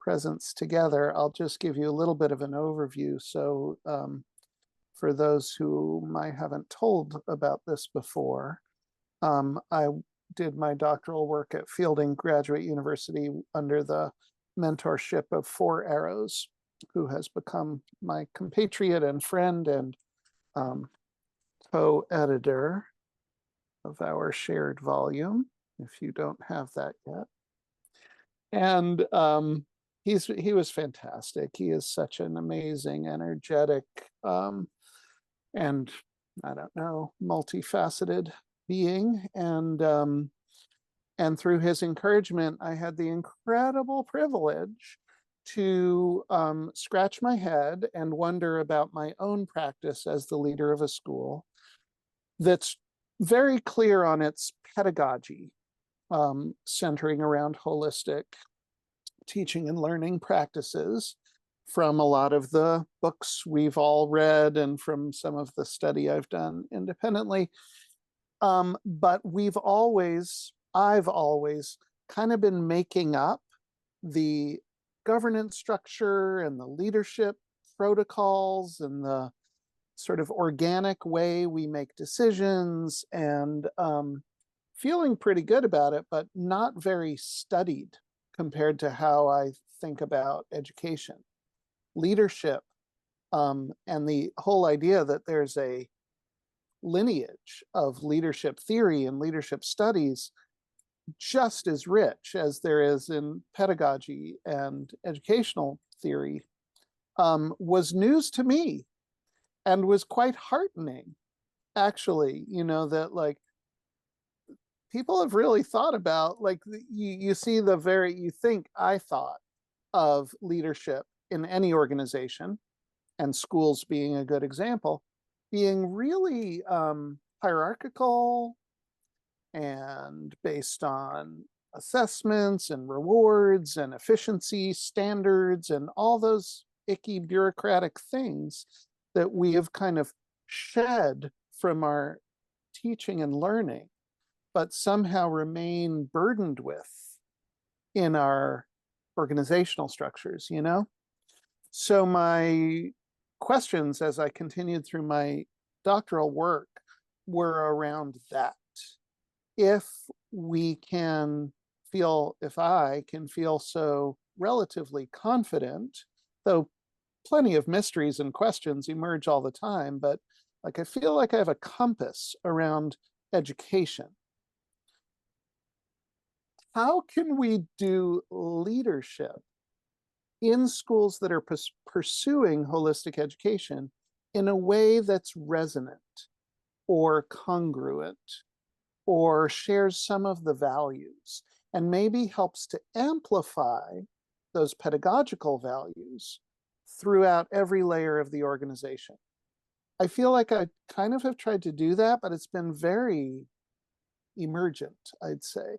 presents together, I'll just give you a little bit of an overview. So for those whom I haven't told about this before, I did my doctoral work at Fielding Graduate University under the mentorship of Four Arrows, who has become my compatriot and friend and co-editor of our shared volume, if you don't have that yet. And he was fantastic. He is such an amazing, energetic, and I don't know, multifaceted being. And through his encouragement, I had the incredible privilege to scratch my head and wonder about my own practice as the leader of a school that's very clear on its pedagogy, centering around holistic teaching and learning practices from a lot of the books we've all read and from some of the study I've done independently. But I've always kind of been making up the governance structure and the leadership protocols and the sort of organic way we make decisions, and feeling pretty good about it, but not very studied compared to how I think about education. Leadership, and the whole idea that there's a lineage of leadership theory and leadership studies just as rich as there is in pedagogy and educational theory, was news to me and was quite heartening, actually, that like people have really thought about, like, you see you think I thought of leadership in any organization, and schools being a good example, being really hierarchical and based on assessments and rewards and efficiency standards and all those icky bureaucratic things that we have kind of shed from our teaching and learning, but somehow remain burdened with in our organizational structures, So my questions as I continued through my doctoral work were around that. If I can feel so relatively confident, though plenty of mysteries and questions emerge all the time, but like I feel like I have a compass around education. How can we do leadership in schools that are pursuing holistic education in a way that's resonant or congruent or shares some of the values and maybe helps to amplify those pedagogical values throughout every layer of the organization? I feel like I kind of have tried to do that, but it's been very emergent, I'd say.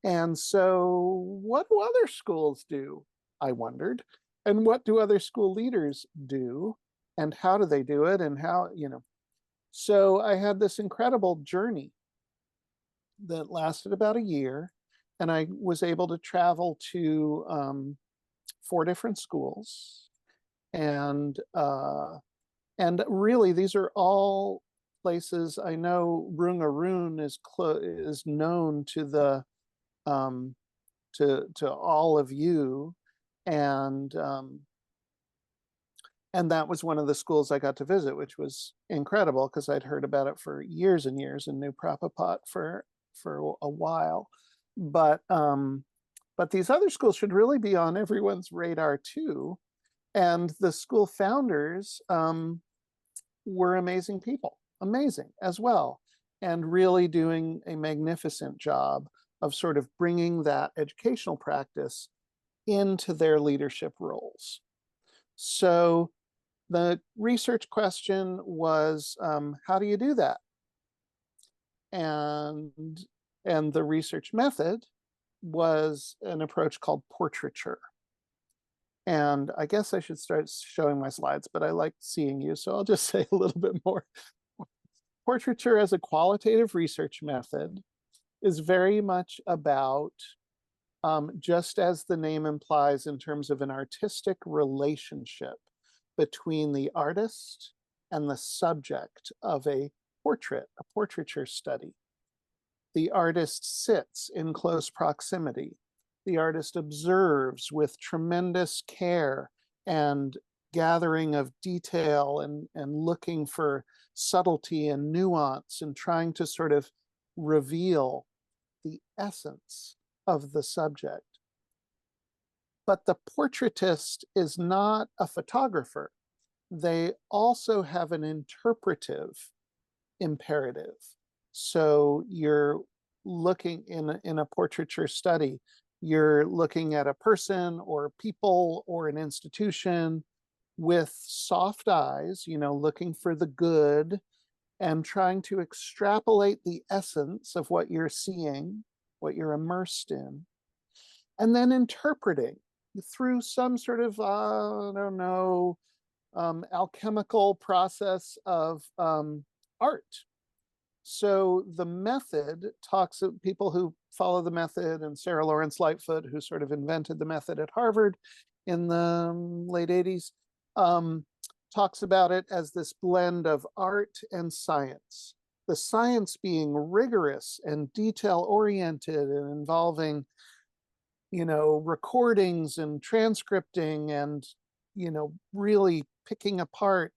And so what do other schools do? I wondered. And what do other school leaders do? And how do they do it? And how, So I had this incredible journey that lasted about a year. And I was able to travel to 4 different schools. And really, these are all places. I know Rungaroon is known to the to all of you, and that was one of the schools I got to visit, which was incredible because I'd heard about it for years and years and knew Prabhupada for a while. But these other schools should really be on everyone's radar too. And the school founders were amazing people, amazing as well, and really doing a magnificent job of sort of bringing that educational practice into their leadership roles. So the research question was, how do you do that? And the research method was an approach called portraiture. And I guess I should start showing my slides, but I like seeing you, so I'll just say a little bit more. Portraiture as a qualitative research method is very much about just as the name implies, in terms of an artistic relationship between the artist and the subject of a portrait, a portraiture study. The artist sits in close proximity. The artist observes with tremendous care and gathering of detail and looking for subtlety and nuance and trying to sort of reveal the essence of the subject. But the portraitist is not a photographer. They also have an interpretive imperative. So you're looking in a portraiture study, you're looking at a person or people or an institution with soft eyes, you know, looking for the good and trying to extrapolate the essence of what you're seeing, what you're immersed in, and then interpreting through some sort of, I don't know, alchemical process of art. So the method talks of people who follow the method, and Sarah Lawrence Lightfoot, who sort of invented the method at Harvard in the late 80s, talks about it as this blend of art and science. The science being rigorous and detail-oriented and involving, you know, recordings and transcripting and, you know, really picking apart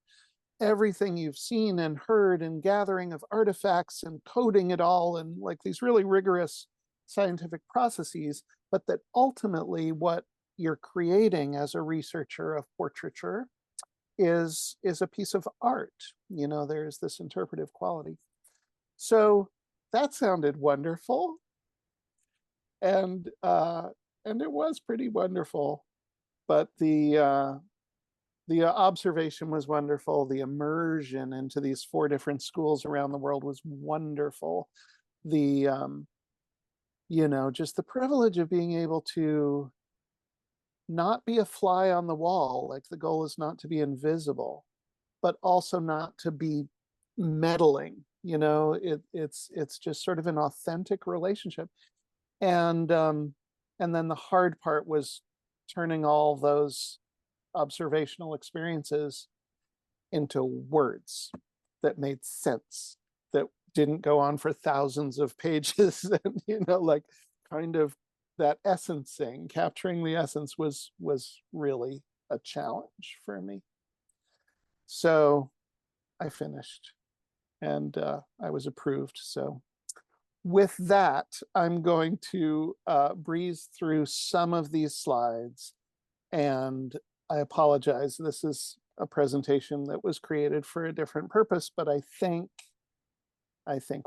everything you've seen and heard and gathering of artifacts and coding it all and like these really rigorous scientific processes, but that ultimately what you're creating as a researcher of portraiture is a piece of art. You know, there's this interpretive quality. So that sounded wonderful. And it was pretty wonderful, but the observation was wonderful. The immersion into these 4 different schools around the world was wonderful. The, you know, just the privilege of being able to not be a fly on the wall. Like the goal is not to be invisible, but also not to be meddling. You know, it's just sort of an authentic relationship. And then the hard part was turning all those observational experiences into words that made sense, that didn't go on for thousands of pages. And, you know, like kind of that essencing, capturing the essence was really a challenge for me. So I finished and I was approved. So with that, I'm going to breeze through some of these slides, and I apologize. This is a presentation that was created for a different purpose, but I think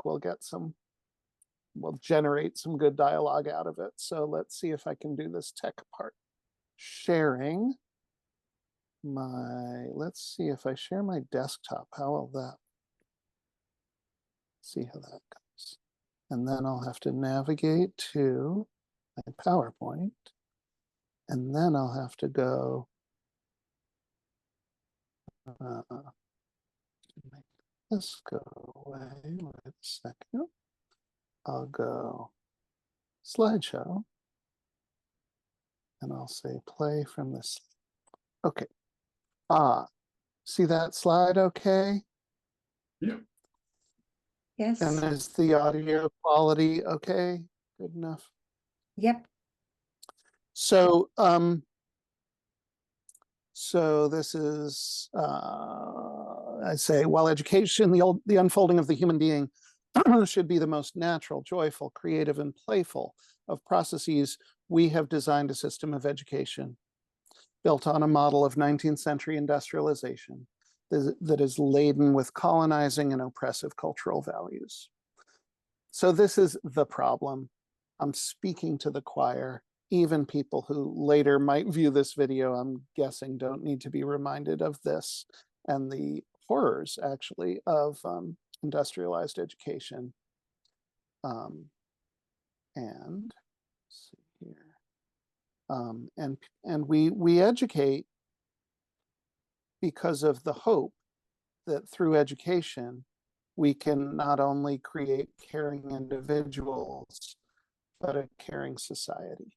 we'll generate some good dialogue out of it. So let's see if I can do this tech part. Sharing let's see if I share my desktop. How will that? See how that goes. And then I'll have to navigate to my PowerPoint. And then I'll have to go make this go away. Wait a second. I'll go slideshow. And I'll say play from this. Okay. See that slide okay? Yeah. Yes. And is the audio quality okay? Good enough? Yep. So so this is I say, while education, the unfolding of the human being should be the most natural, joyful, creative, and playful of processes, we have designed a system of education built on a model of 19th century industrialization that is laden with colonizing and oppressive cultural values. So this is the problem. I'm speaking to the choir. Even people who later might view this video, I'm guessing, don't need to be reminded of this and the horrors, actually, of industrialized education. And let's see here. And we educate because of the hope that through education, we can not only create caring individuals, but a caring society.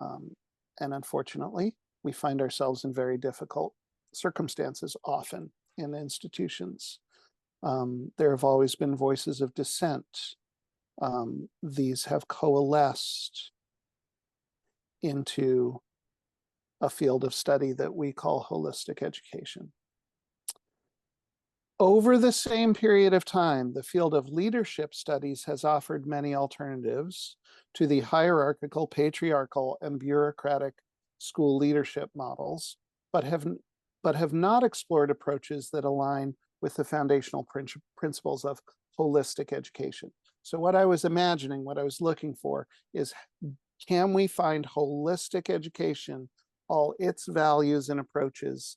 And unfortunately, we find ourselves in very difficult circumstances often in institutions. There have always been voices of dissent. These have coalesced into a field of study that we call holistic education. Over the same period of time, the field of leadership studies has offered many alternatives to the hierarchical, patriarchal, and bureaucratic school leadership models, but have not explored approaches that align with the foundational principles of holistic education. So what I was imagining, what I was looking for is, can we find holistic education, all its values and approaches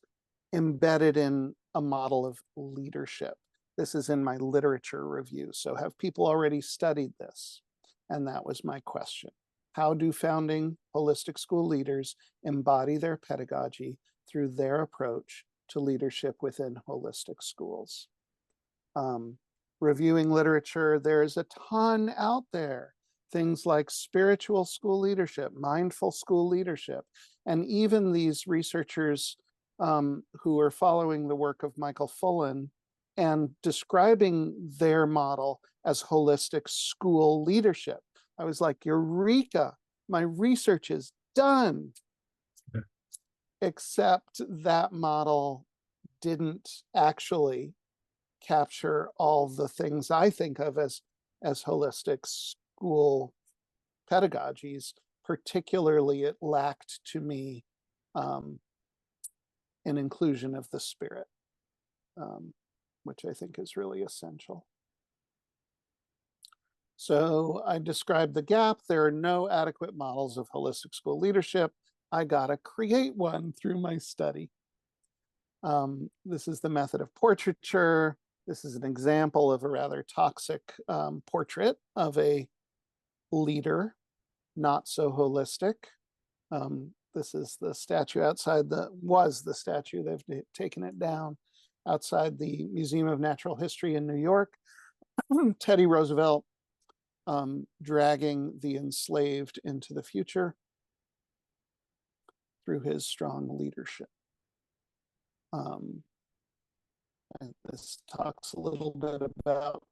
embedded in a model of leadership? This is in my literature review. So have people already studied this? And that was my question. How do founding holistic school leaders embody their pedagogy through their approach to leadership within holistic schools? Reviewing literature, there's a ton out there. Things like spiritual school leadership, mindful school leadership, and even these researchers who are following the work of Michael Fullan and describing their model as holistic school leadership. I was like, Eureka, my research is done. Yeah. Except that model didn't actually capture all the things I think of as holistic school pedagogies. Particularly, it lacked to me an inclusion of the spirit, which I think is really essential. So I described the gap. There are no adequate models of holistic school leadership. I gotta create one through my study. This is the method of portraiture. This is an example of a rather toxic portrait of a leader, not so holistic. This is the statue outside was the statue, they've taken it down, outside the Museum of Natural History in New York. Teddy Roosevelt dragging the enslaved into the future through his strong leadership. And this talks a little bit about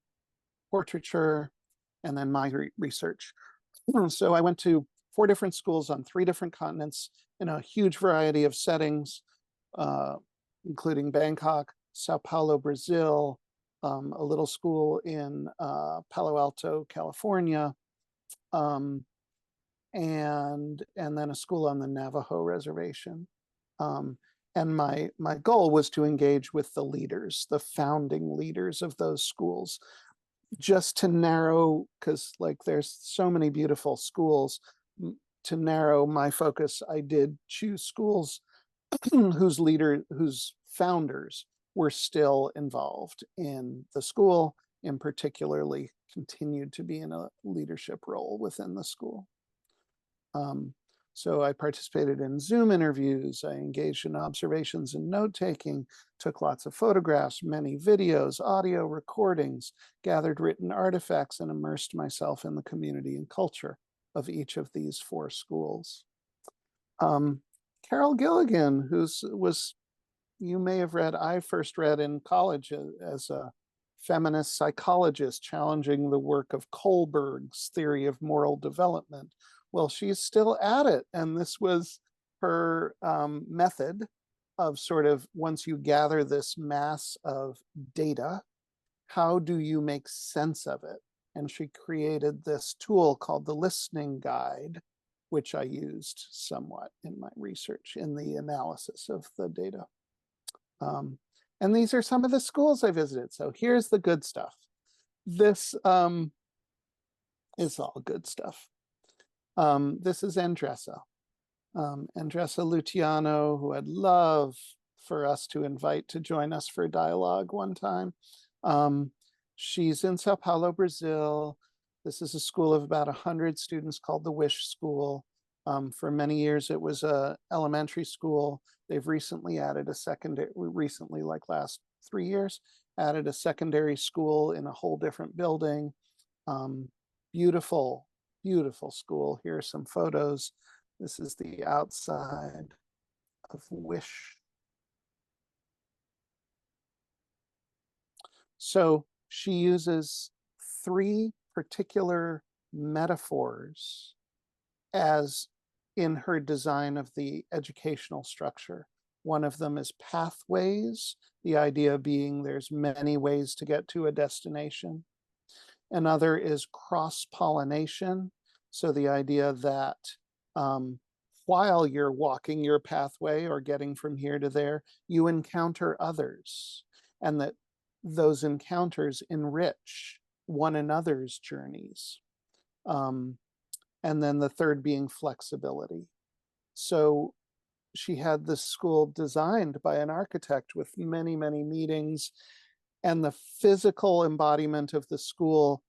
portraiture and then my research. So I went to 4 different schools on 3 different continents in a huge variety of settings, including Bangkok, Sao Paulo, Brazil, a little school in Palo Alto, California, and then a school on the Navajo reservation. And my goal was to engage with the leaders, the founding leaders of those schools, just to narrow, because like there's so many beautiful schools. To narrow my focus, I did choose schools whose founders were still involved in the school, and particularly continued to be in a leadership role within the school. So I participated in Zoom interviews, I engaged in observations and note-taking, took lots of photographs, many videos, audio recordings, gathered written artifacts, and immersed myself in the community and culture of each of these 4 schools. Carol Gilligan, you may have read, I first read in college as a feminist psychologist challenging the work of Kohlberg's theory of moral development. Well, she's still at it. And this was her method of sort of, once you gather this mass of data, how do you make sense of it? And she created this tool called the listening guide, which I used somewhat in my research in the analysis of the data. And these are some of the schools I visited. So here's the good stuff. This is all good stuff. This is Andressa. Andressa Luciano, who I'd love for us to invite to join us for dialogue one time. She's in Sao Paulo, Brazil. This is a school of about 100 students called the Wish School. For many years, it was an elementary school. They've recently added a secondary, like last 3 years, added a secondary school in a whole different building. Beautiful, beautiful school. Here are some photos. This is the outside of wish. So she uses 3 particular metaphors as in her design of the educational structure. One of them is pathways, the idea being there's many ways to get to a destination. Another is cross-pollination, so the idea that while you're walking your pathway or getting from here to there, you encounter others, and that those encounters enrich one another's journeys. And then the third being flexibility. So she had this school designed by an architect with many, many meetings, and the physical embodiment of the school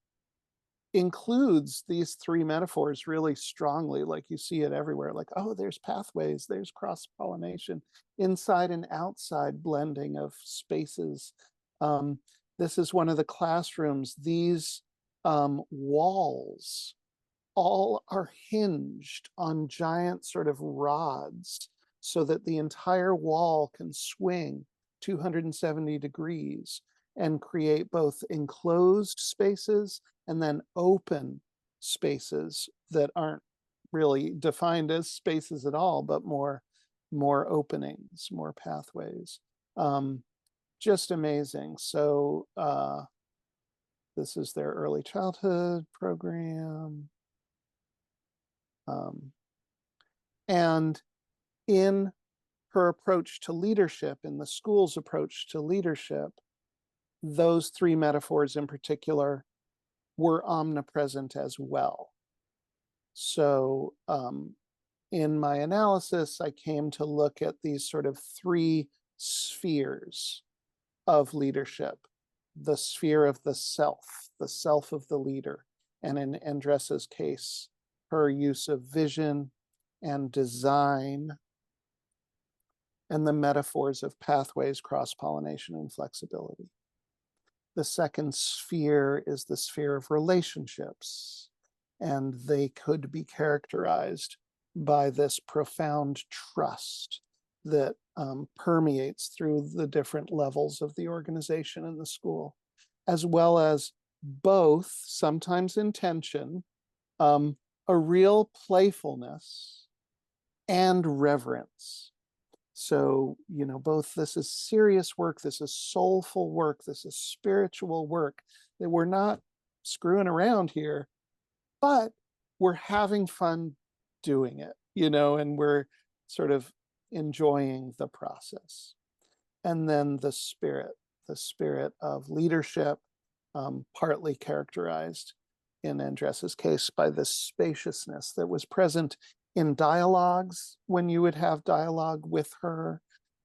includes these 3 metaphors really strongly. Like you see it everywhere, like, oh, there's pathways, there's cross-pollination, inside and outside blending of spaces. This is one of the classrooms. These walls all are hinged on giant sort of rods so that the entire wall can swing 270 degrees and create both enclosed spaces and then open spaces that aren't really defined as spaces at all, but more openings, more pathways. Just amazing. So this is their early childhood program. And in her approach to leadership, in the school's approach to leadership, those 3 metaphors in particular were omnipresent as well. So in my analysis, I came to look at these sort of 3 spheres of leadership: the sphere of the self of the leader, and in Andressa's case, her use of vision and design, and the metaphors of pathways, cross-pollination, and flexibility. The second sphere is the sphere of relationships, and they could be characterized by this profound trust that permeates through the different levels of the organization and the school, as well as both, sometimes in tension, a real playfulness and reverence. So, you know, both this is serious work, this is soulful work, this is spiritual work, that we're not screwing around here, but we're having fun doing it, you know, and we're sort of enjoying the process. And then the spirit of leadership, partly characterized in Andressa's case by this spaciousness that was present in dialogues when you would have dialogue with her,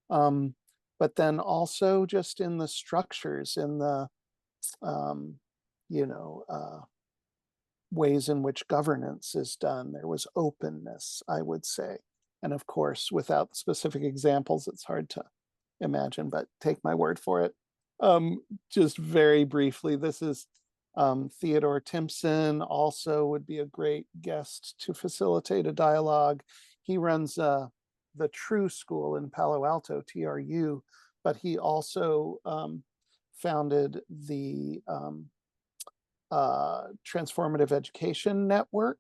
but then also just in the structures, in the ways in which governance is done. There was openness, I would say. And of course, without specific examples, it's hard to imagine, but take my word for it. Just very briefly, this is Theodore Timpson, also would be a great guest to facilitate a dialogue. He runs the True School in Palo Alto, TRU, but he also founded the Transformative Education Network,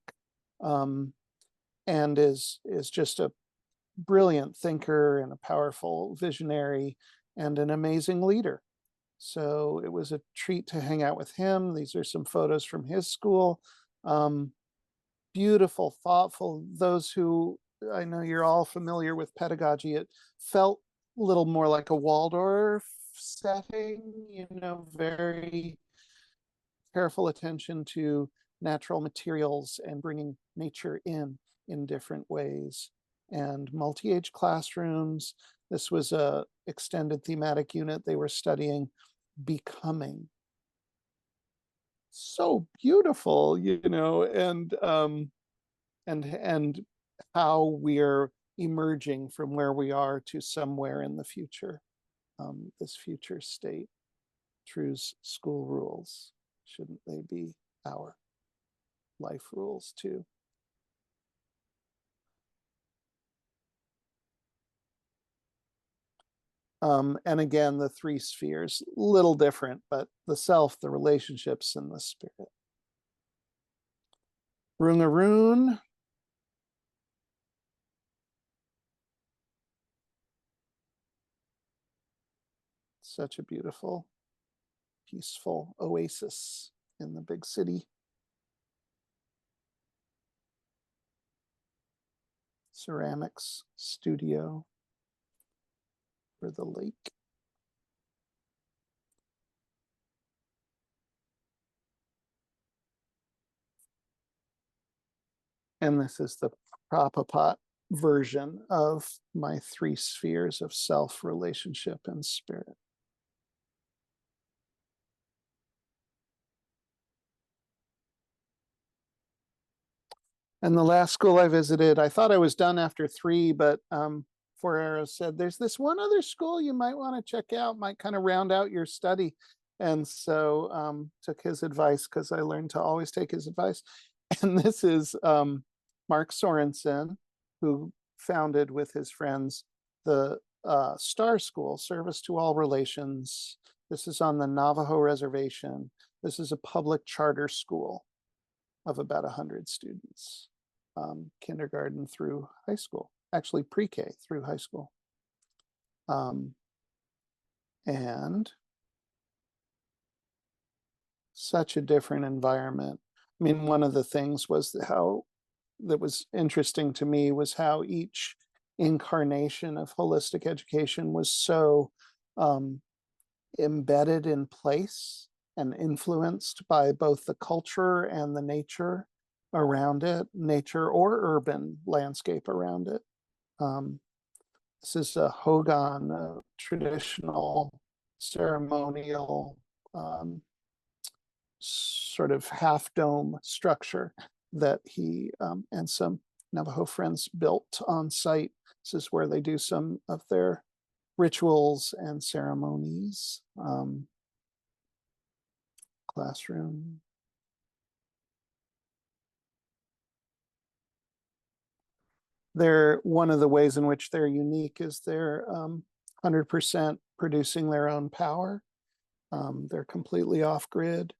and is just a brilliant thinker and a powerful visionary and an amazing leader. So it was a treat to hang out with him. These are some photos from his school. Beautiful, thoughtful. Those who, I know you're all familiar with pedagogy, it felt a little more like a Waldorf setting, you know, very careful attention to natural materials and bringing nature in different ways, and multi-age classrooms. This was a extended thematic unit. They were studying becoming. So beautiful, you know, and how we're emerging from where we are to somewhere in the future. This future state. True's school rules, shouldn't they be our life rules too? And again, the three spheres, little different, but the self, the relationships, and the spirit. Rungaroon. Such a beautiful, peaceful oasis in the big city. Ceramics studio for the lake. And this is the Prabhupada version of my three spheres of self, relationship, and spirit. And the last school I visited, I thought I was done after three, but Four Arrows said, there's this one other school you might want to check out, might kind of round out your study. And so took his advice because I learned to always take his advice. And this is Mark Sorensen, who founded with his friends the Star School, Service to All Relations. This is on the Navajo Reservation. This is a public charter school of about 100 students, kindergarten through high school, actually pre-K through high school. And such a different environment. I mean, one of the things was how that was interesting to me was how each incarnation of holistic education was so embedded in place and influenced by both the culture and the nature around it, nature or urban landscape around it. This is a Hogan, a traditional ceremonial sort of half dome structure that he and some Navajo friends built on site. This is where they do some of their rituals and ceremonies. Classroom. They're one of the ways in which they're unique is they're 100% producing their own power. They're completely off grid.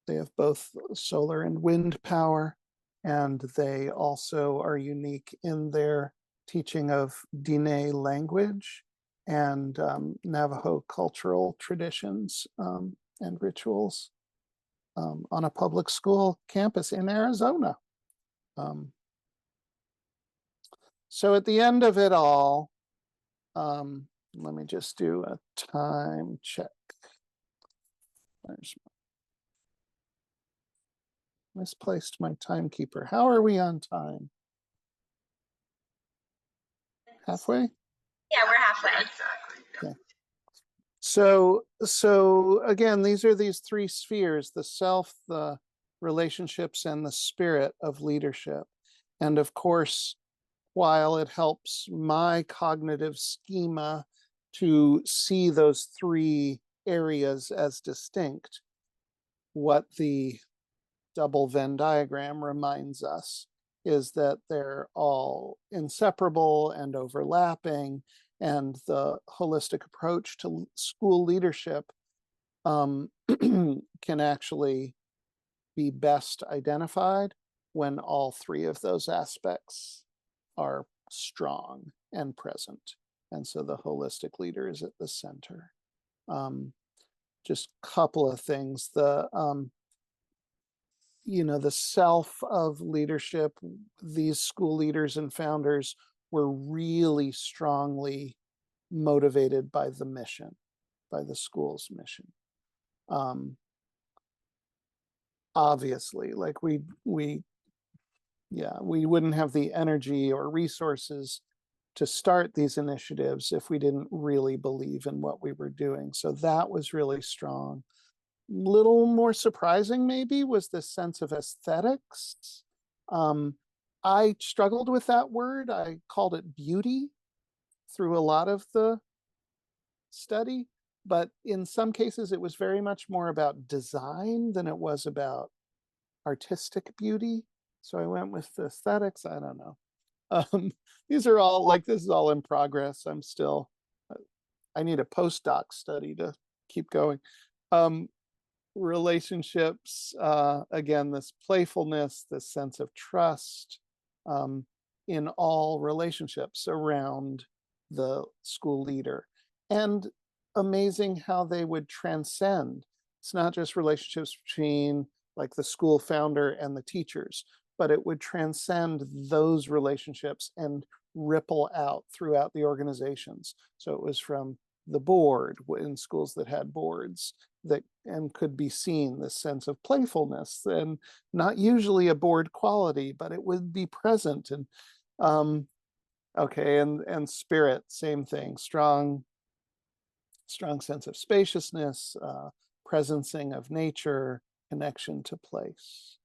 They have both solar and wind power, and they also are unique in their teaching of Diné language and Navajo cultural traditions and rituals on a public school campus in Arizona. So at the end of it all, let me just do a time check. There's misplaced my timekeeper. How are we on time? Halfway? Yeah, we're halfway. Exactly. Okay. So again, these are these three spheres: the self, the relationships, and the spirit of leadership. And of course, while it helps my cognitive schema to see those three areas as distinct, what the double Venn diagram reminds us is that they're all inseparable and overlapping, and the holistic approach to school leadership can actually be best identified when all three of those aspects are strong and present. And so the holistic leader is at the center. Just a couple of things. The self of leadership, these school leaders and founders were really strongly motivated by the mission, by the school's mission. Obviously, like we wouldn't have the energy or resources to start these initiatives if we didn't really believe in what we were doing. So that was really strong. Little more surprising maybe was this sense of aesthetics. I struggled with that word. I called it beauty through a lot of the study, but in some cases it was very much more about design than it was about artistic beauty. So I went with the aesthetics. I don't know. These are all like, this is all in progress. I'm still I need a postdoc study to keep going. Um, Relationships, again, this playfulness, this sense of trust, in all relationships around the school leader. And amazing how they would transcend. It's not just relationships between like the school founder and the teachers, but it would transcend those relationships and ripple out throughout the organizations. So it was from the board in schools that had boards that and could be seen, this sense of playfulness, and not usually a board quality, but it would be present. And okay, and spirit, same thing, strong sense of spaciousness, presencing of nature, connection to place.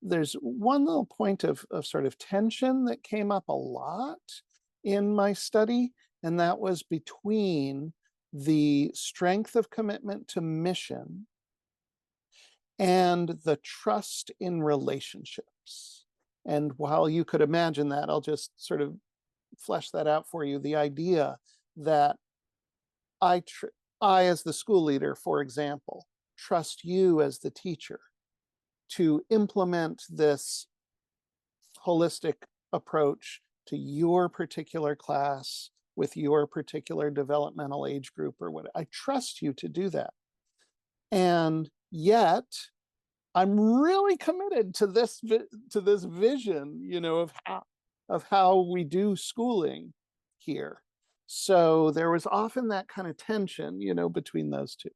There's one little point of sort of tension that came up a lot in my study, and that was between the strength of commitment to mission and the trust in relationships. And while you could imagine that, I'll just sort of flesh that out for you. The idea that I, as the school leader, for example, trust you as the teacher to implement this holistic approach to your particular class with your particular developmental age group or what. I trust you to do that. And yet I'm really committed to this vision, you know, of how we do schooling here. So there was often that kind of tension, you know, between those two.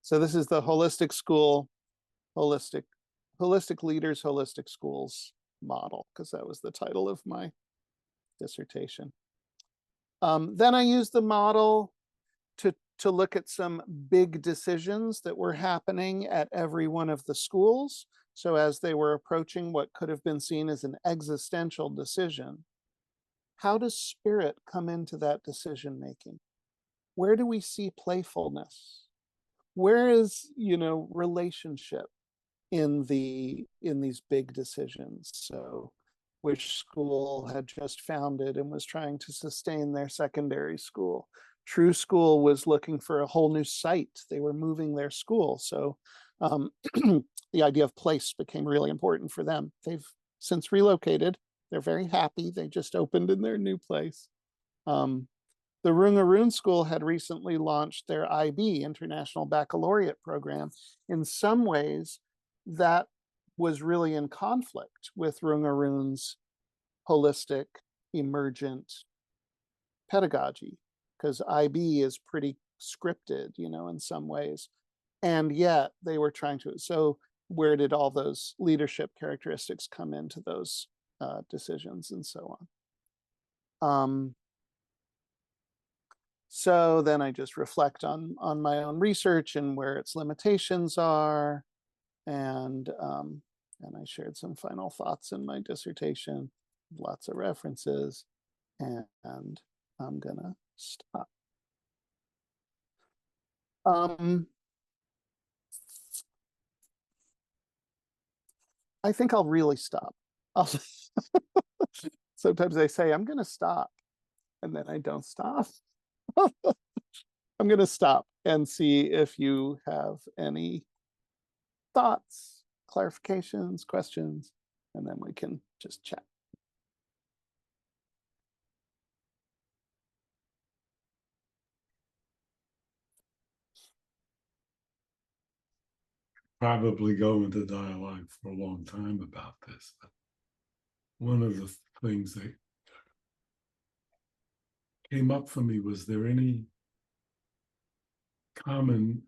So this is the holistic school, holistic leaders, holistic schools model, because that was the title of my dissertation. Then I used the model to look at some big decisions that were happening at every one of the schools. So as they were approaching what could have been seen as an existential decision, how does spirit come into that decision making? Where do we see playfulness? Where is, you know, relationship in these big decisions? So which school had just founded and was trying to sustain their secondary school? True School was looking for a whole new site. They were moving their school. So the idea of place became really important for them. They've since relocated. They're very happy. They just opened in their new place. The Rungaroon School had recently launched their IB, International Baccalaureate program. In some ways, that was really in conflict with Rungaroon's holistic, emergent pedagogy, because IB is pretty scripted, you know, in some ways. And yet they were trying to, so where did all those leadership characteristics come into those decisions and so on? So then I just reflect on my own research and where its limitations are. And I shared some final thoughts in my dissertation, lots of references, and I'm gonna stop. I think I'll really stop. Sometimes I say I'm gonna stop, and then I don't stop. I'm gonna stop and see if you have any thoughts, clarifications, questions, and then we can just chat. Probably go into dialogue for a long time about this. But one of the things that came up for me was there any commonality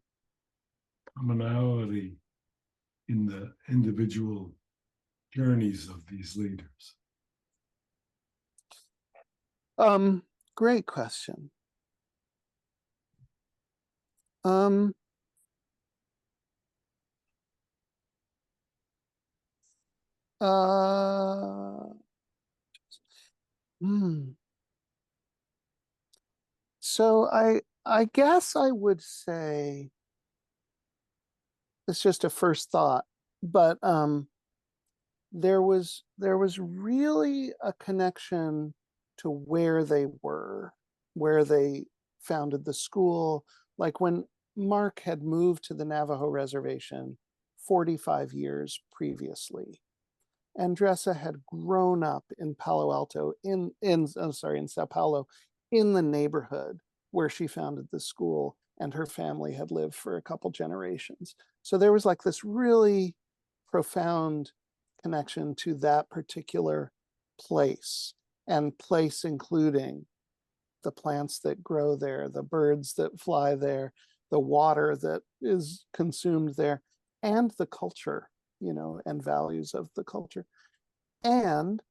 in the individual journeys of these leaders? Great question. Hmm. So I guess I would say it's just a first thought, but there was really a connection to where they were, where they founded the school. Like when Mark had moved to the Navajo reservation 45 years previously, Andressa had grown up in Palo Alto, in Sao Paulo, in the neighborhood where she founded the school, and her family had lived for a couple generations. So there was like this really profound connection to that particular place, and place including the plants that grow there, the birds that fly there, the water that is consumed there, and the culture, you know, and values of the culture. And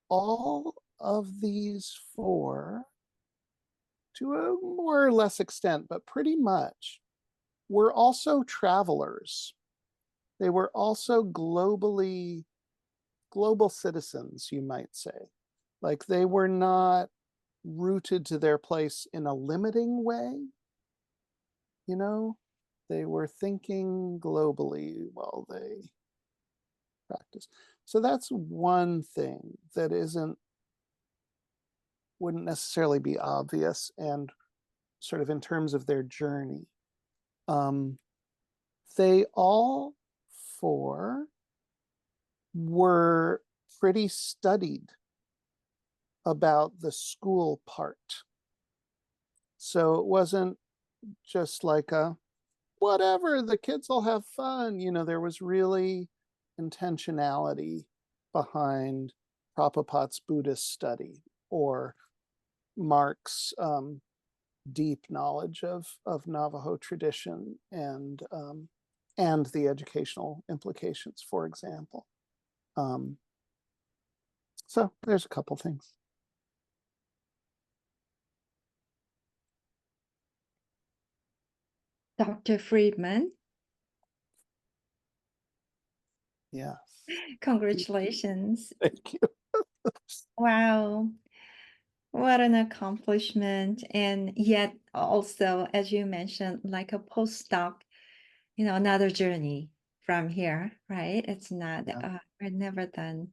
all of these four, to a more or less extent, but pretty much, were also travelers. They were also global citizens, you might say. Like they were not rooted to their place in a limiting way, you know? They were thinking globally while they practice. So that's one thing that wouldn't necessarily be obvious, and sort of in terms of their journey. They all four were pretty studied about the school part. So it wasn't just like a, whatever, the kids will have fun. You know, there was really intentionality behind Prabhupada's Buddhist study, or Mark's deep knowledge of Navajo tradition, and the educational implications, for example. So there's a couple things. Dr. Freedman, Yes. congratulations. Thank you. Wow. What an accomplishment. And yet also, as you mentioned, like a postdoc, you know, another journey from here, right? It's not, Yeah. we're never done.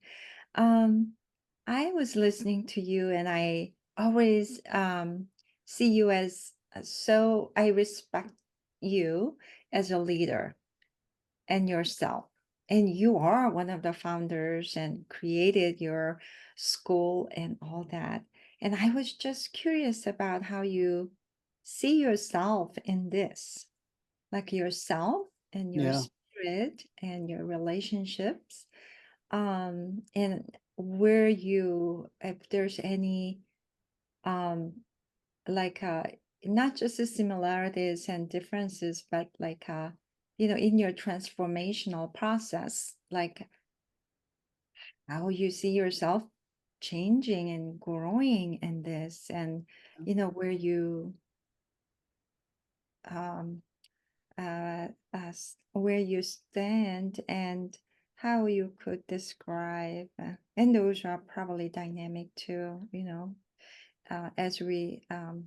I was listening to you, and I always see you as so, I respect you as a leader and yourself. And you are one of the founders and created your school and all that. And I was just curious about how you see yourself in this, like yourself and your Yeah. spirit and your relationships. And where you, if there's any, um, like, not just the similarities and differences, but like, you know, in your transformational process, like how you see yourself changing and growing in this, and you know where you um where you stand, and how you could describe, and those are probably dynamic too, you know, as we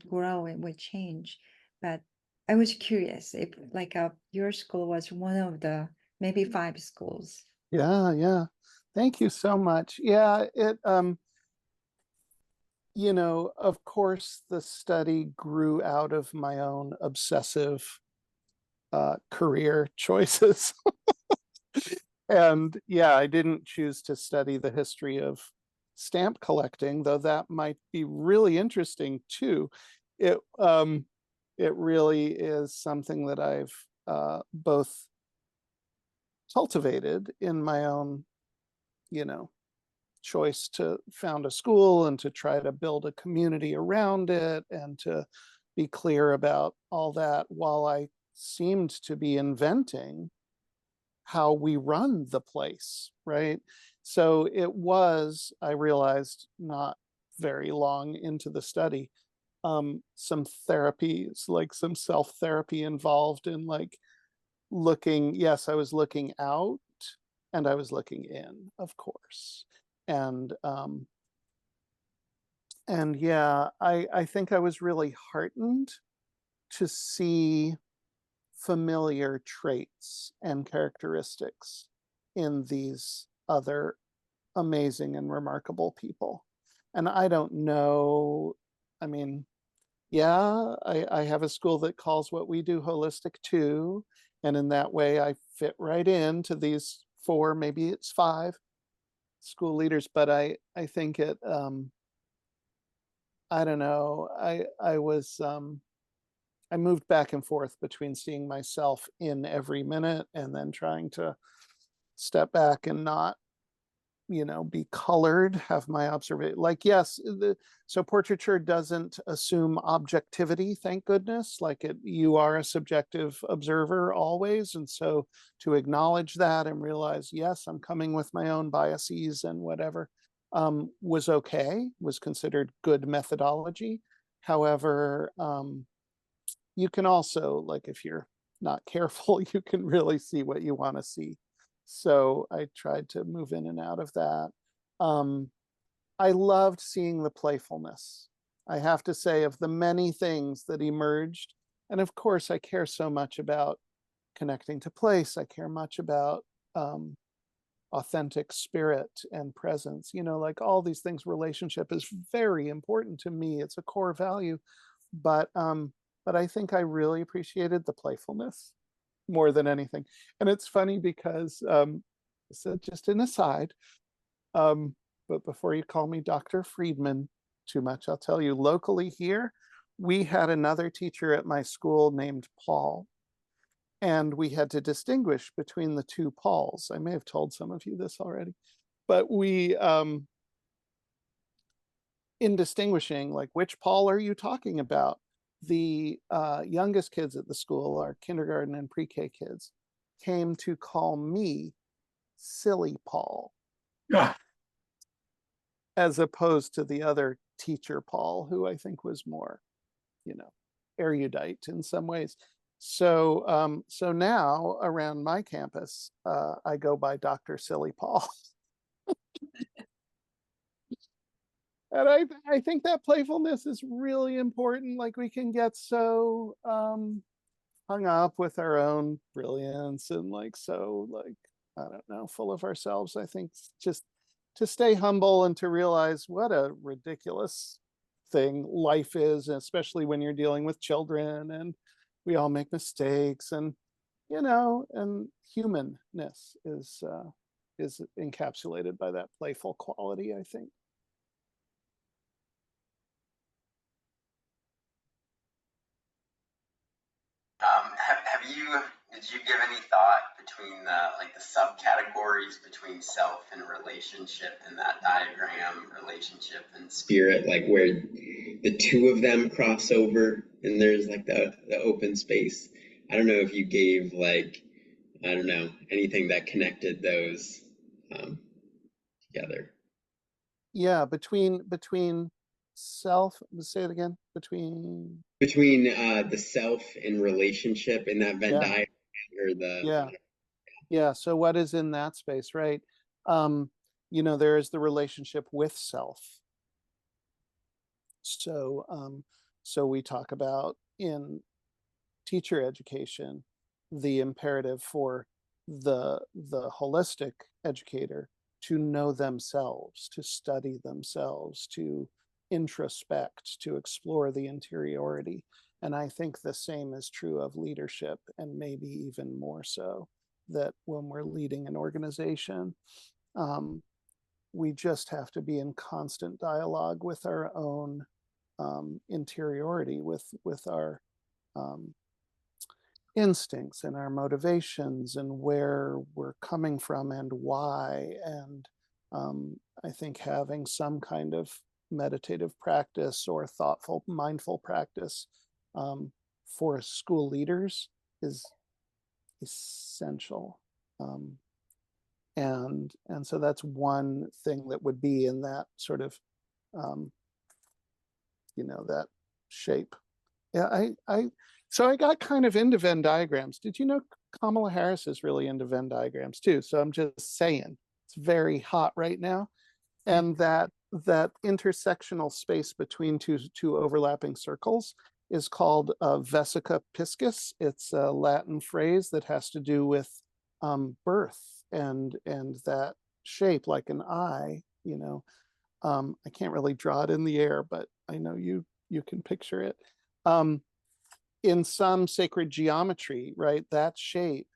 grow and we change. But I was curious if like your school was one of the maybe 5 schools. Yeah. Thank you so much. Yeah, it you know, of course the study grew out of my own obsessive career choices. And yeah, I didn't choose to study the history of stamp collecting, though that might be really interesting too. It really is something that I've both cultivated in my own, you know, choice to found a school and to try to build a community around it, and to be clear about all that, while I seemed to be inventing how we run the place, right? So it was, I realized not very long into the study, some therapies, like some self-therapy involved in like looking, yes, I was looking out and I was looking in, of course. And yeah, I think I was really heartened to see familiar traits and characteristics in these other amazing and remarkable people. And I don't know, I mean, yeah, I have a school that calls what we do holistic too. And in that way, I fit right into these 4, maybe it's 5 school leaders, but I think it, I don't know, I moved back and forth between seeing myself in every minute and then trying to step back and not, be colored, have my observation. Like, yes, so portraiture doesn't assume objectivity, thank goodness. Like you are a subjective observer always. And so to acknowledge that and realize, yes, I'm coming with my own biases and whatever, was okay, was considered good methodology. However, you can also, like, if you're not careful, you can really see what you want to see. So I tried to move in and out of that. Um, I loved seeing the playfulness. I have to say, of the many things that emerged, and of course, I care so much about connecting to place. I care much about authentic spirit and presence. Like all these things, relationship is very important to me. It's a core value, but I think I really appreciated the playfulness more than anything. And it's funny because, so just an aside, but before you call me Dr. Freedman too much, I'll tell you, locally here, we had another teacher at my school named Paul, and we had to distinguish between the 2 Pauls. I may have told some of you this already, but we, in distinguishing, like, which Paul are you talking about? The youngest kids at the school, our kindergarten and pre-K kids, came to call me Silly Paul, Yeah. as opposed to the other teacher Paul, who I think was more, erudite in some ways. So now around my campus, I go by Dr. Silly Paul. And I think that playfulness is really important. Like, we can get so hung up with our own brilliance and, like, so, like, I don't know, full of ourselves. I think just to stay humble and to realize what a ridiculous thing life is, especially when you're dealing with children and we all make mistakes, and and humanness is encapsulated by that playful quality, I think. Did you give any thought between the subcategories between self and relationship in that diagram, relationship and spirit, like where the 2 of them cross over and there's like the open space? I don't know if you gave, like, I don't know, anything that connected those together. Yeah, between self, say it again, between The self and relationship in that Venn yeah, diagram, or the yeah, yeah. So what is in that space, right? Um, there is the relationship with self. So we talk about in teacher education the imperative for the holistic educator to know themselves, to study themselves, to introspect, to explore the interiority. And I think the same is true of leadership, and maybe even more so, that when we're leading an organization, we just have to be in constant dialogue with our own interiority, with our instincts and our motivations and where we're coming from and why. And I think having some kind of meditative practice or thoughtful, mindful practice for school leaders is essential. And so that's one thing that would be in that sort of that shape. Yeah, so I got kind of into Venn diagrams. Did you know Kamala Harris is really into Venn diagrams too? So I'm just saying, it's very hot right now. And that intersectional space between two overlapping circles is called vesica piscis. It's a Latin phrase that has to do with birth and that shape, like an eye, I can't really draw it in the air, but I know you can picture it. In some sacred geometry, right, that shape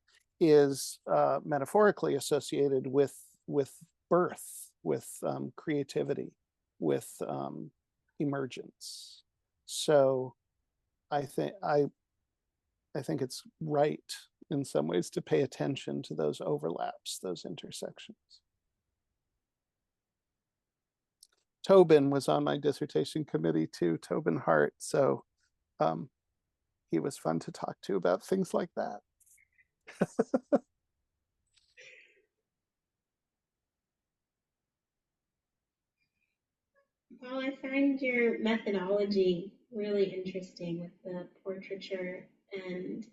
is metaphorically associated with birth, with creativity, with emergence. So I think it's right in some ways to pay attention to those overlaps, those intersections. Tobin was on my dissertation committee too, Tobin Hart. So he was fun to talk to about things like that. Well, I find your methodology really interesting with the portraiture and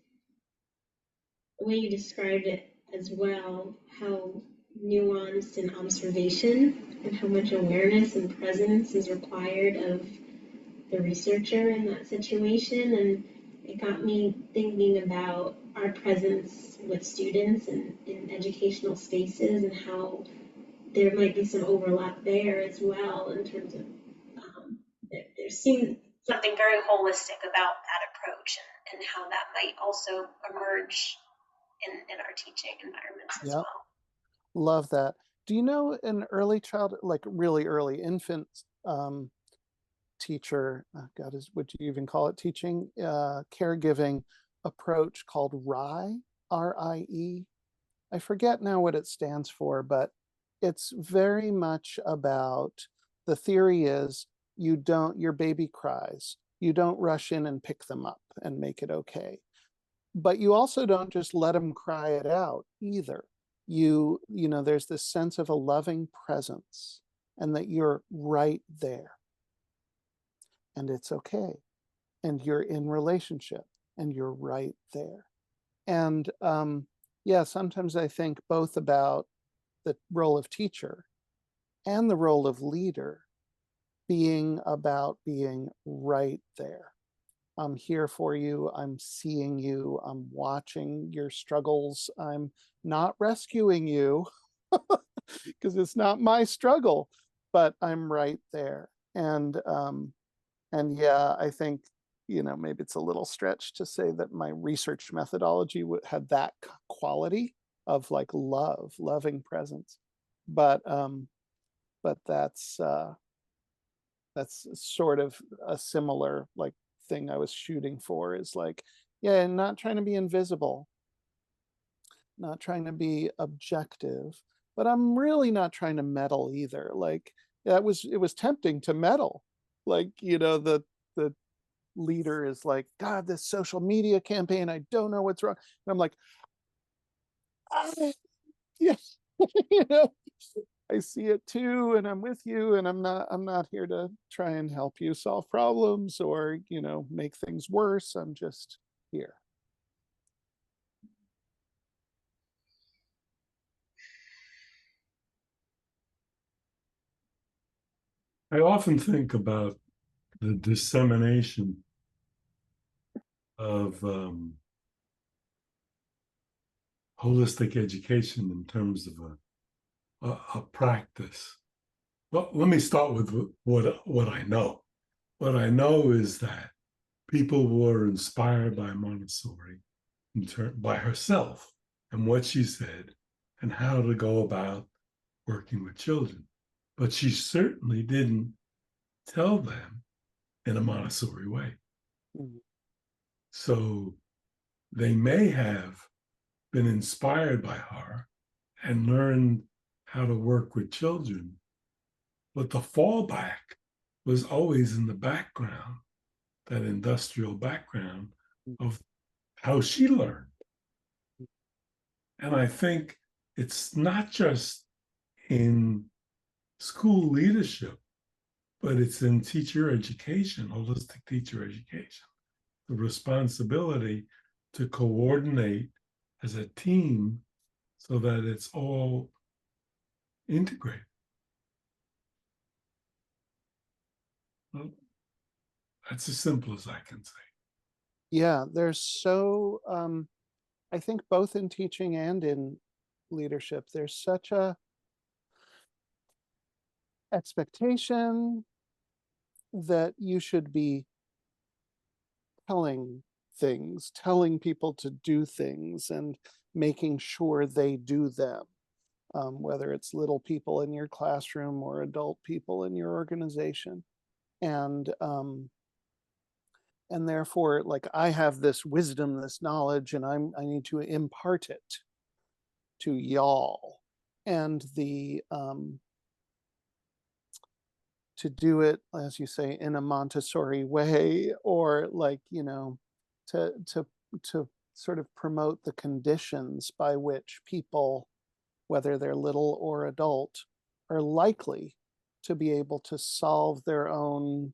the way you described it as well, how nuanced and observation and how much awareness and presence is required of the researcher in that situation. And it got me thinking about our presence with students and in educational spaces and how there might be some overlap there as well in terms of there seems something very holistic about that approach and how that might also emerge in our teaching environments as Yeah, well. love that. Do you know an early child, like really early infant teacher, God, would you even call it teaching, caregiving approach called RIE, R-I-E? I forget now what it stands for, but it's very much about, the theory is your baby cries, you don't rush in and pick them up and make it okay. But you also don't just let them cry it out either. You know, there's this sense of a loving presence and that you're right there. And it's okay. And you're in relationship and you're right there. And yeah, sometimes I think both about the role of teacher and the role of leader being about being right there. I'm here for you. I'm seeing you. I'm watching your struggles. I'm not rescuing you because it's not my struggle, but I'm right there. And yeah, I think, you know, maybe it's a little stretch to say that my research methodology had that quality of like loving presence, but that's sort of a similar like thing I was shooting for, is like, yeah, not trying to be invisible, not trying to be objective, but I'm really not trying to meddle either. Like it was tempting to meddle, like, you know, the leader is like, God, this social media campaign, I don't know what's wrong. And I'm like, yeah, you know, I see it too, and I'm with you, and I'm not here to try and help you solve problems or, you know, make things worse. I'm just here. I often think about the dissemination of holistic education in terms of a practice. Well, let me start with what I know. What I know is that people were inspired by Montessori, by herself and what she said and how to go about working with children. But she certainly didn't tell them in a Montessori way. Mhm. So they may have been inspired by her and learned how to work with children, but the fallback was always in the background, that industrial background of how she learned. And I think it's not just in school leadership, but it's in teacher education, holistic teacher education, the responsibility to coordinate as a team so that it's all integrated. Well, that's as simple as I can say. Yeah, there's so I think both in teaching and in leadership, there's such a expectation that you should be telling things, telling people to do things and making sure they do them, whether it's little people in your classroom or adult people in your organization. And therefore, like, I have this wisdom, this knowledge, and I need to impart it to y'all. And to do it, as you say, in a Montessori way, or like, to sort of promote the conditions by which people, whether they're little or adult, are likely to be able to solve their own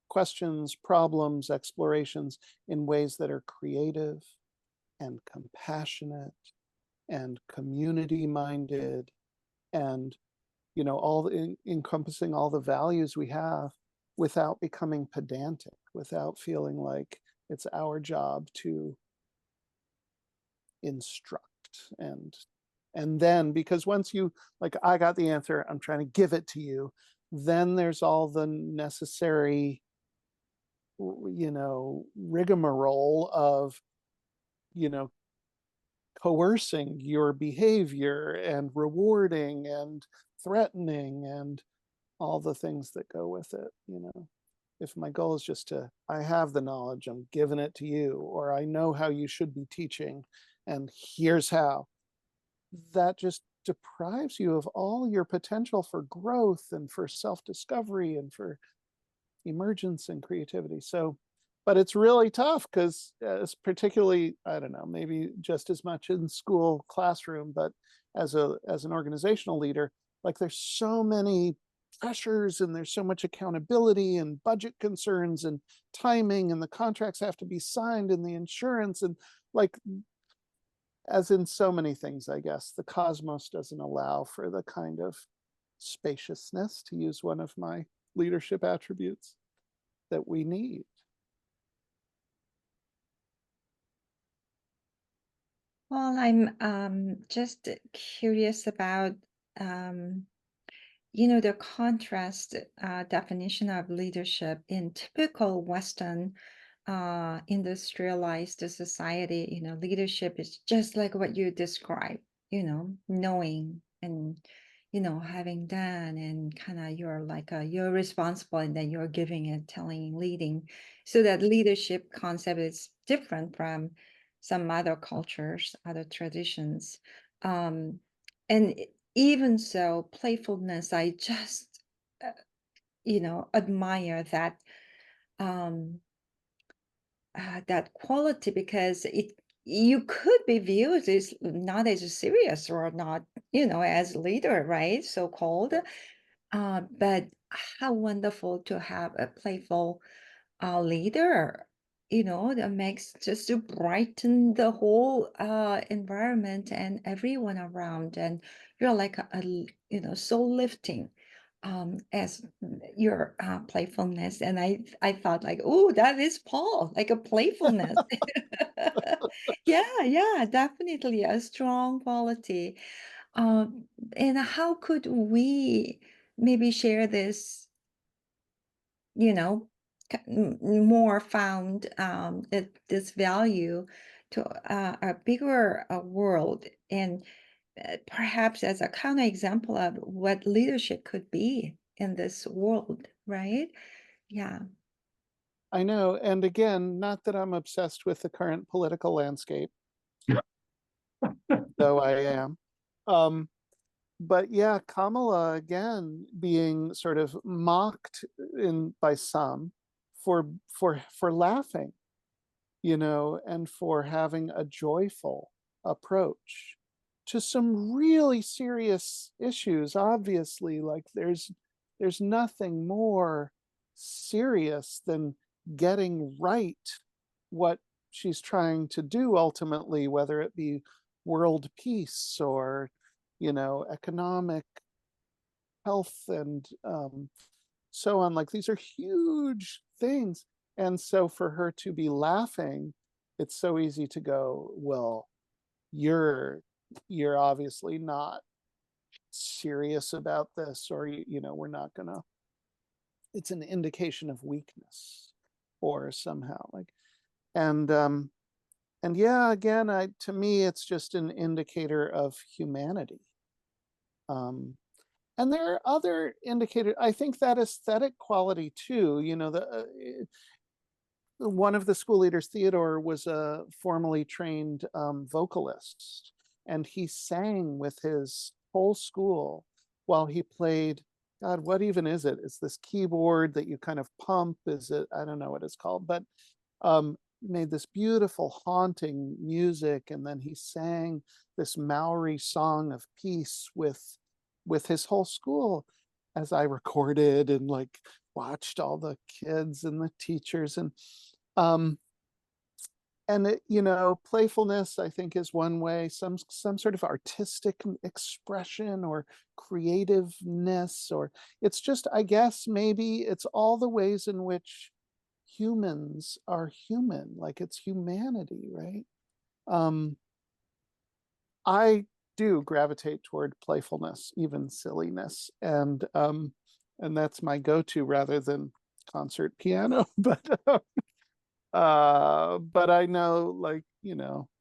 questions, problems, explorations in ways that are creative and compassionate and community minded, and all encompassing all the values we have, without becoming pedantic, without feeling like it's our job to instruct. And then, because once you, like, I got the answer, I'm trying to give it to you, then there's all the necessary rigmarole of coercing your behavior and rewarding and threatening and all the things that go with it. If my goal is just I have the knowledge, I'm giving it to you, or I know how you should be teaching, and here's how, that just deprives you of all your potential for growth and for self-discovery and for emergence and creativity. So, but it's really tough because particularly, I don't know, maybe just as much in school classroom, but as an organizational leader, like, there's so many pressures and there's so much accountability and budget concerns and timing, and the contracts have to be signed and the insurance, and like, as in so many things, I guess, the cosmos doesn't allow for the kind of spaciousness, to use one of my leadership attributes, that we need. Well, I'm just curious about the contrast definition of leadership in typical Western industrialized society. Leadership is just like what you described, knowing and having done, and kind of you're like you're responsible, and then you're giving and telling, leading. So that leadership concept is different from some other cultures, other traditions. And even so, playfulness, I just admire that quality, because you could be viewed as not as serious, or not as leader, right, so called, but how wonderful to have a playful leader, that makes just to brighten the whole environment and everyone around, and you're like soul lifting as your playfulness. And I thought, like, oh, that is Paul, like a playfulness. Yeah, definitely a strong quality. And how could we maybe share this, more found this value to a bigger world, and perhaps as a counterexample of what leadership could be in this world, right? Yeah. I know. And again, not that I'm obsessed with the current political landscape, though I am. But yeah, Kamala, again, being sort of mocked by some for laughing, and for having a joyful approach to some really serious issues. Obviously, like, there's nothing more serious than getting right what she's trying to do ultimately, whether it be world peace or economic health and so on. Like, these are huge things, and so for her to be laughing, it's so easy to go, well, you're obviously not serious about this, or we're not gonna, it's an indication of weakness or somehow like, and yeah, again, to me it's just an indicator of humanity. And there are other indicators. I think that aesthetic quality too, one of the school leaders, Theodore, was a formally trained vocalist, and he sang with his whole school while he played. God, what even is it? It's this keyboard that you kind of pump. Is it? I don't know what it's called, but made this beautiful, haunting music, and then he sang this Maori song of peace with his whole school, as I recorded and like watched all the kids and the teachers, and playfulness, I think, is one way, some sort of artistic expression or creativeness, or it's just, I guess maybe it's all the ways in which humans are human, like it's humanity, right? I do gravitate toward playfulness, even silliness, and that's my go-to rather than concert piano. But I know, like,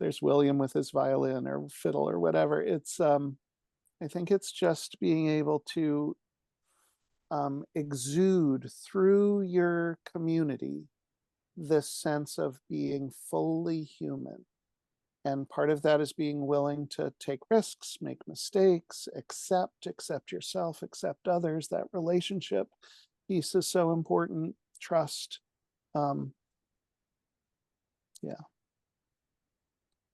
there's William with his violin or fiddle or whatever. It's I think it's just being able to exude through your community this sense of being fully human. And part of that is being willing to take risks, make mistakes, accept yourself, accept others. That relationship piece is so important. Trust. Yeah.